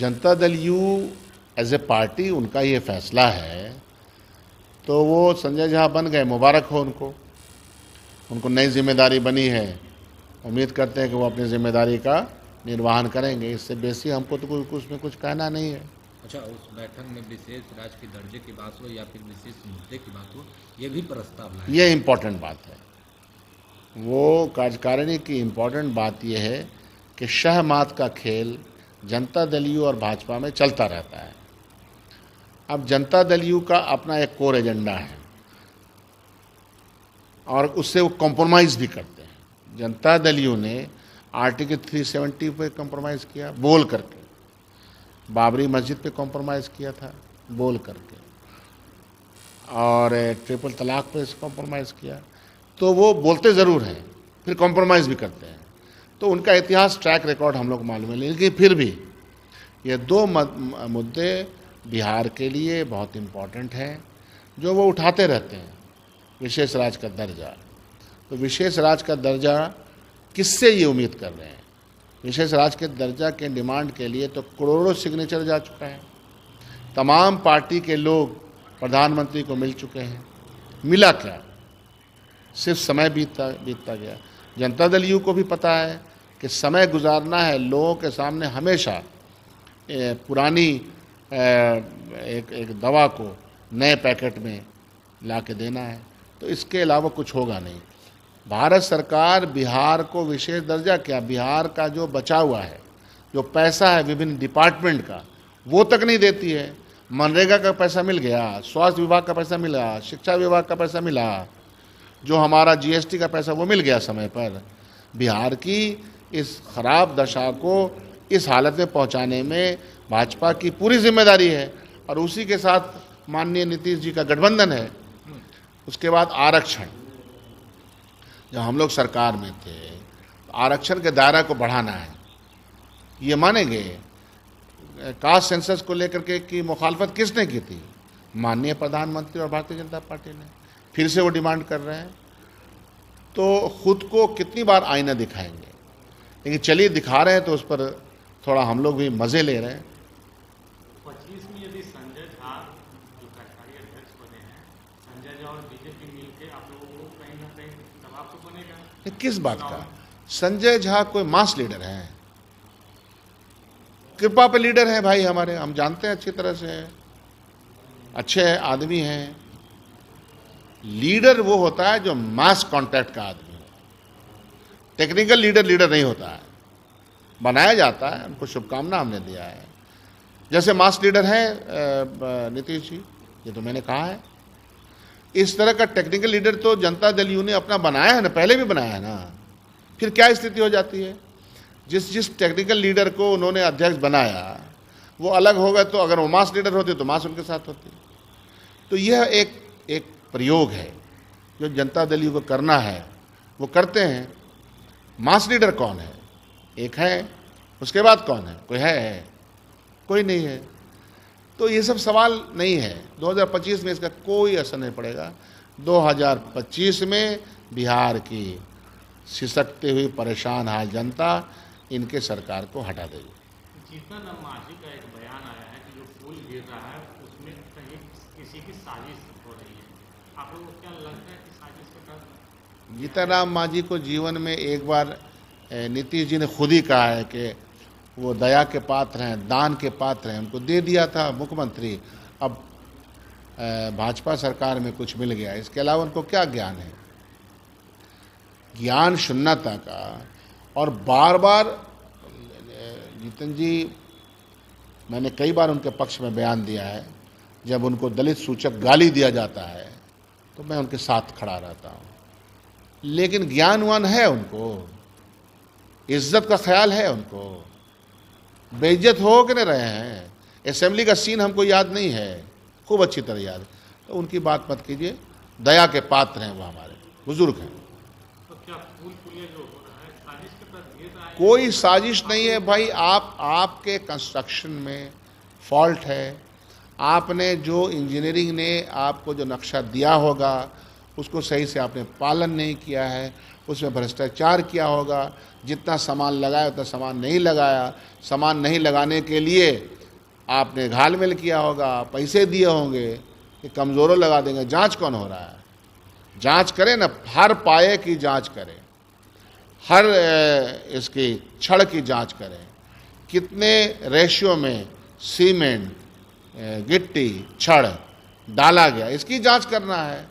Janata Dal you as a party उनका ये फैसला है, तो वो संजय झा बन गए, मुबारक हो उनको। उनको नई जिम्मेदारी बनी है, उम्मीद करते हैं कि वो अपनी जिम्मेदारी का निर्वहन करेंगे। इससे बेसी हमको तो उसमें कुछ कहना नहीं है। अच्छा, उस बैठक में विशेष राज्य के दर्जे की बात हो या फिर विशेष मुद्दे की बात हो, ये भी प्रस्ताव लाया? ये इम्पोर्टेंट बात है। वो कार्यकारिणी की इम्पोर्टेंट बात यह है कि शह-मात का खेल जनता दल यू और भाजपा में चलता रहता है। अब जनता दल यू का अपना एक कोर एजेंडा है और उससे वो कॉम्प्रोमाइज़ भी करते हैं। जनता दल यू ने आर्टिकल 370 पे कॉम्प्रोमाइज़ किया बोल करके, बाबरी मस्जिद पे कॉम्प्रोमाइज़ किया था बोल करके, और ट्रिपल तलाक पे कॉम्प्रोमाइज़ किया। तो वो बोलते ज़रूर हैं, फिर कॉम्प्रोमाइज़ भी करते हैं। तो उनका इतिहास, ट्रैक रिकॉर्ड हम लोग मालूम है। लेकिन फिर भी ये दो मुद्दे बिहार के लिए बहुत इम्पोर्टेंट हैं जो वो उठाते रहते हैं। विशेष राज्य का दर्जा, तो विशेष राज्य का दर्जा किससे ये उम्मीद कर रहे हैं? विशेष राज्य के दर्जा के डिमांड के लिए तो करोड़ों सिग्नेचर जा चुका है। तमाम पार्टी के लोग प्रधानमंत्री को मिल चुके हैं। मिला क्या? सिर्फ समय बीतता गया। जनता दल यू को भी पता है कि समय गुजारना है, लोगों के सामने हमेशा पुरानी एक दवा को नए पैकेट में ला के देना है। तो इसके अलावा कुछ होगा नहीं। भारत सरकार बिहार को विशेष दर्जा क्या, बिहार का जो बचा हुआ है, जो पैसा है विभिन्न डिपार्टमेंट का, वो तक नहीं देती है। मनरेगा का पैसा मिल गया, स्वास्थ्य विभाग का पैसा मिला, शिक्षा विभाग का पैसा मिला, जो हमारा जीएसटी का पैसा वो मिल गया समय पर। बिहार की इस खराब दशा को इस हालत में पहुंचाने में भाजपा की पूरी जिम्मेदारी है, और उसी के साथ माननीय नीतीश जी का गठबंधन है। उसके बाद आरक्षण, जब हम लोग सरकार में थे तो आरक्षण के दायरा को बढ़ाना है। ये मानेंगे कास्ट सेंसस को लेकर के की मुखालफत किसने की थी? माननीय प्रधानमंत्री और भारतीय जनता पार्टी ने। फिर से वो डिमांड कर रहे हैं। तो खुद को कितनी बार आईना दिखाएंगे? लेकिन चलिए दिखा रहे हैं तो उस पर थोड़ा हम लोग भी मज़े ले रहे हैं। 25 में यदि संजय झा जो कार्यकारी अध्यक्ष बने हैं, संजय झा और बीजेपी मिलकर आप लोगों को कहीं ना कहीं दबाव तो बनेगा। किस बात का? संजय झा कोई मास लीडर हैं, कृपा पे लीडर हैं भाई हमारे, हम जानते हैं अच्छी तरह से, अच्छे आदमी हैं। लीडर वो होता है जो मास कांटेक्ट का आदमी हो। टेक्निकल लीडर नहीं होता है, बनाया जाता है, उनको शुभकामना हमने दिया है। जैसे मास लीडर है नीतीश जी, ये तो मैंने कहा है। इस तरह का टेक्निकल लीडर तो जनता दल यू ने अपना बनाया है ना, पहले भी बनाया है ना। फिर क्या स्थिति हो जाती है? जिस टेक्निकल लीडर को उन्होंने अध्यक्ष बनाया वो अलग होगा, तो अगर वो मास लीडर होते तो मास उनके साथ होती। तो यह एक प्रयोग है जो जनता दल यू को करना है, वो करते हैं। मास लीडर कौन है? एक है, उसके बाद कौन है? कोई है? कोई नहीं है। तो ये सब सवाल नहीं है। 2025 में इसका कोई असर नहीं पड़ेगा। 2025 में बिहार की सिसकती हुई परेशान हाल जनता इनके सरकार को हटा देगी। जीतन राम मांझी का एक बयान आया है कि जो पुल गिर रहा है उसमें कहीं किसी की साजिश हो रही है। आप लोगों को क्या लगता है कि साजिश का कारण? जीतन राम मांझी को जीवन में एक बार नीतीश जी ने खुद ही कहा है कि वो दया के पात्र हैं, दान के पात्र हैं, उनको दे दिया था मुख्यमंत्री। अब भाजपा सरकार में कुछ मिल गया, इसके अलावा उनको क्या ज्ञान है? ज्ञान शून्यता का। और बार बार जीतन जी, मैंने कई बार उनके पक्ष में बयान दिया है, जब उनको दलित सूचक गाली दिया जाता है तो मैं उनके साथ खड़ा रहता हूँ। लेकिन ज्ञानवान है, उनको इज्जत का ख्याल है, उनको बेइज्जत हो के नहीं रहे हैं। असेंबली का सीन हमको याद नहीं है, खूब अच्छी तरह याद है। तो उनकी बात मत कीजिए, दया के पात्र हैं, वो हमारे बुजुर्ग हैं। तो क्या पुल पुलिया जो हो रहा है साजिश के तहत गिर रहा है? कोई साजिश नहीं है भाई। आपके कंस्ट्रक्शन में फॉल्ट है। आपने जो इंजीनियरिंग ने आपको जो नक्शा दिया होगा उसको सही से आपने पालन नहीं किया है। उसमें भ्रष्टाचार किया होगा, जितना सामान लगाया उतना सामान नहीं लगाया, सामान नहीं लगाने के लिए आपने घालमेल किया होगा, पैसे दिए होंगे कि कमज़ोरों लगा देंगे। जांच कौन हो रहा है? जांच करें ना, हर पाए की जांच करें, हर इसकी छड़ की जांच करें, कितने रेशियो में सीमेंट, गिट्टी, छड़ डाला गया, इसकी जांच करना है।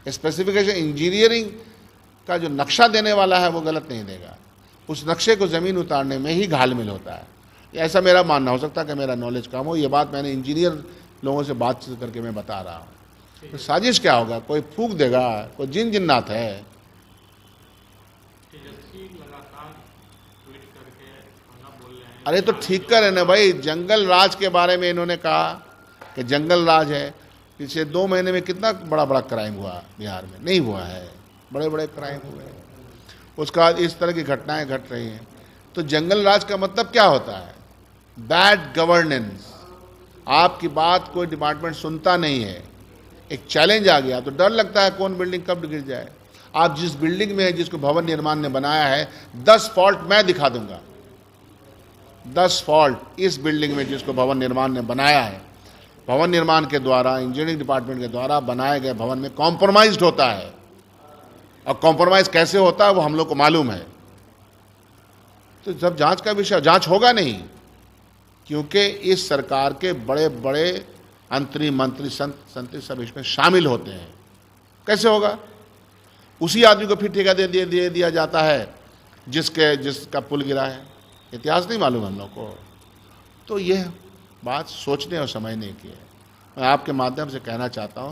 स्पेसिफिकेशन इंजीनियरिंग का जो नक्शा देने वाला है वो गलत नहीं देगा, उस नक्शे को ज़मीन उतारने में ही घालमेल होता है। ऐसा मेरा मानना, हो सकता है कि मेरा नॉलेज कम हो, ये बात मैंने इंजीनियर लोगों से बातचीत करके मैं बता रहा हूँ। तो साजिश क्या होगा? कोई फूंक देगा, कोई जिन जिन्नात है। तेजस्वी लगातार ट्वीट करके हमला बोल रहे हैं। अरे तो ठीक कर है ना भाई, जंगल राज के बारे में इन्होंने कहा कि जंगल राज है। पिछले 2 महीने में कितना बड़ा बड़ा क्राइम हुआ बिहार में? नहीं हुआ है, बड़े बड़े क्राइम हुए। उसके बाद इस तरह की घटनाएं घट रही हैं। तो जंगल राज का मतलब क्या होता है? Bad governance. आपकी बात कोई डिपार्टमेंट सुनता नहीं है। एक चैलेंज आ गया तो डर लगता है कौन बिल्डिंग कब गिर जाए। आप जिस बिल्डिंग में है, जिसको भवन निर्माण ने बनाया है, 10 फॉल्ट मैं दिखा दूंगा। 10 फॉल्ट इस बिल्डिंग में जिसको भवन निर्माण ने बनाया है। भवन निर्माण के द्वारा, इंजीनियरिंग डिपार्टमेंट के द्वारा बनाए गए भवन में कॉम्प्रोमाइज्ड होता है, और कॉम्प्रोमाइज कैसे होता है वो हम लोग को मालूम है। तो जब जांच का विषय, जांच होगा नहीं, क्योंकि इस सरकार के बड़े बड़े अंतरिम मंत्री, संतरी सब इसमें शामिल होते हैं। कैसे होगा? उसी आदमी को फिर ठेका दे दिया जाता है जिसका पुल गिरा है। इतिहास नहीं मालूम हम लोग को। तो यह बात सोचने और समझने की है। मैं आपके माध्यम से कहना चाहता हूँ